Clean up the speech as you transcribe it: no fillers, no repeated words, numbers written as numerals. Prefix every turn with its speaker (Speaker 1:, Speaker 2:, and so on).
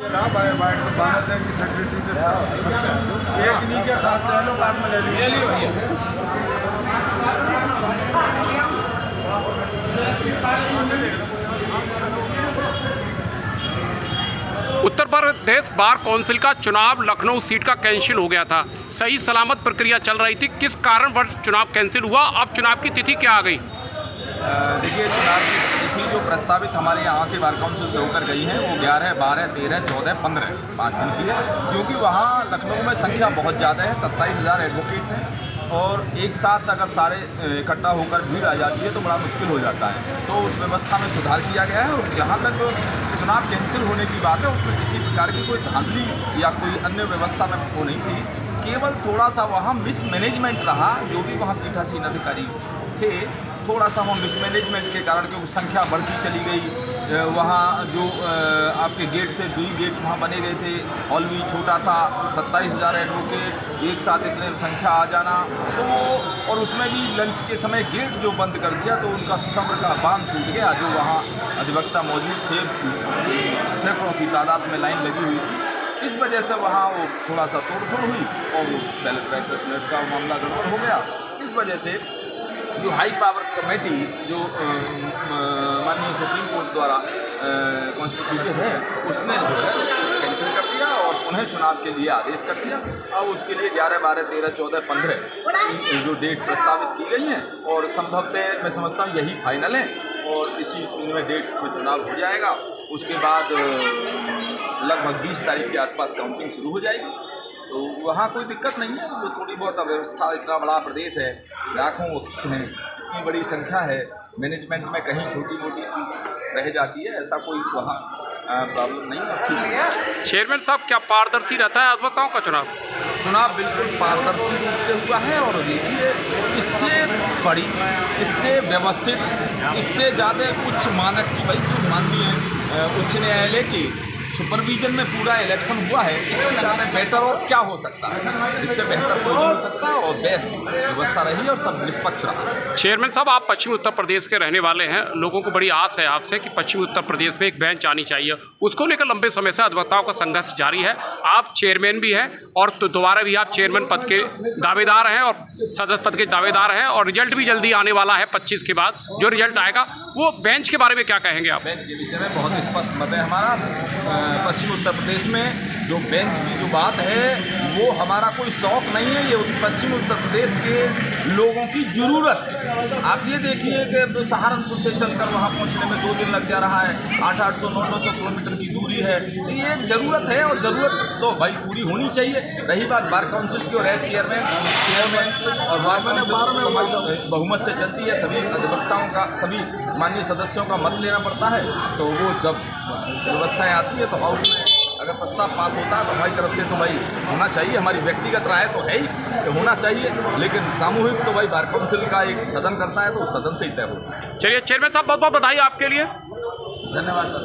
Speaker 1: Uttar Pradesh bar council का चुनाव Lucknow seat का कैंसिल हो गया था। सही सलामत प्रक्रिया चल रही थी, किस कारणवश चुनाव कैंसिल हुआ? अब चुनाव की तिथि क्या आ गई?
Speaker 2: देखिए, चुनाव की तिथि जो प्रस्तावित हमारे यहाँ से बार काउंसिल से होकर गई है वो 11, 12, 13, 14, 15 5 दिन की है, क्योंकि वहाँ लखनऊ में संख्या बहुत ज़्यादा है। 27,000 एडवोकेट्स हैं और एक साथ अगर सारे इकट्ठा होकर भीड़ आ जाती है तो बड़ा मुश्किल हो जाता है। तो उस व्यवस्था में सुधार किया गया है और जहाँ तक जो चुनाव कैंसिल होने की बात है उसमें किसी प्रकार की कोई धांधली या कोई अन्य व्यवस्था में वो नहीं थी। केवल थोड़ा सा वहाँ मिसमैनेजमेंट रहा। जो भी वहाँ पीठासीन अधिकारी थे, थोड़ा सा वो मिसमैनेजमेंट के कारण क्योंकि संख्या बढ़ती चली गई। वहाँ जो आपके गेट थे, 2 गेट वहाँ बने गए थे, हॉल भी छोटा था, 27,000 एडवोकेट एक साथ इतने संख्या आ जाना तो और उसमें भी लंच के समय गेट जो बंद कर दिया तो उनका सब्र का बांध टूट गया। जो वहाँ अधिवक्ता मौजूद थे, सैकड़ों की तादाद में लाइन लगी हुई थी, इस वजह से वहाँ वो थोड़ा सा तोड़फोड़ हुई और वो बैलेट पेपर का मामला गड़बड़ हो गया। इस वजह से जो हाई पावर कमेटी जो माननीय सुप्रीम कोर्ट द्वारा कॉन्स्टिट्यूटेड है उसने जो है कैंसिल कर दिया और उन्हें चुनाव के लिए आदेश कर दिया। अब उसके लिए 11, 12, 13, 14, 15 जो डेट प्रस्तावित की गई हैं और संभवतः मैं समझता हूँ यही फाइनल है और इसी में डेट में चुनाव हो जाएगा। उसके बाद लगभग 20 तारीख के आसपास काउंटिंग शुरू हो जाएगी। तो वहाँ कोई दिक्कत नहीं है। जो थोड़ी बहुत अव्यवस्था, इतना बड़ा प्रदेश है, लाखों हैं, इतनी बड़ी संख्या है, मैनेजमेंट में कहीं छोटी मोटी चीज़ रह जाती है, ऐसा कोई वहाँ प्रॉब्लम नहीं है।
Speaker 1: चेयरमैन साहब, क्या पारदर्शी रहता है अधिवक्ताओं का चुनाव?
Speaker 2: चुनाव बिल्कुल पारदर्शी रूप से हुआ है और देखिए इससे बड़ी, इससे व्यवस्थित, इससे ज़्यादा कुछ मानक की भाई जो माननीय उच्च न्यायालय की सुपरविजन में पूरा इलेक्शन हुआ है, इससे ज़्यादा बेटर और क्या हो सकता है? इससे बेहतर कोई नहीं हो सकता और बेस्ट व्यवस्था रही और सब निष्पक्ष रहा।
Speaker 1: चेयरमैन साहब, आप पश्चिमी उत्तर प्रदेश के रहने वाले हैं, लोगों को बड़ी आस है आपसे कि पश्चिमी उत्तर प्रदेश में एक बेंच आनी चाहिए। उसको लेकर लंबे समय से अधिवक्ताओं का संघर्ष जारी है। आप चेयरमैन भी हैं और तो दोबारा भी आप चेयरमैन पद के दावेदार हैं और सदस्य पद के दावेदार हैं और रिजल्ट भी जल्दी आने वाला है 25 के बाद जो रिजल्ट आएगा। वो बेंच के बारे में क्या कहेंगे आप?
Speaker 2: बेंच के विषय में बहुत स्पष्ट मत है हमारा। पश्चिम उत्तर प्रदेश में जो बेंच की जो बात है वो हमारा कोई शौक नहीं है, ये पश्चिम उत्तर प्रदेश के लोगों की ज़रूरत है। आप ये देखिए कि सहारनपुर से चलकर वहाँ पहुँचने में 2 दिन लग जा रहा है, 800, 900 किलोमीटर की दूरी है। तो ये ज़रूरत है और ज़रूरत तो भाई पूरी होनी चाहिए। रही बात बार काउंसिल की और चेयरमैन और बार काउंसिल बहुमत से चलती है, सभी अधिवक्ताओं का, सभी माननीय सदस्यों का मत लेना पड़ता है। तो वो जब व्यवस्थाएँ आती है तो हाउस में अगर प्रस्ताव पास होता है तो हमारी तरफ से तो भाई होना चाहिए। हमारी व्यक्तिगत राय तो है ही कि होना चाहिए, लेकिन सामूहिक तो भाई बार काउंसिल का एक सदन करता है तो सदन से ही तय होता है।
Speaker 1: चलिए चेयरमैन साहब, बहुत बहुत बधाई आपके लिए।
Speaker 2: धन्यवाद सर।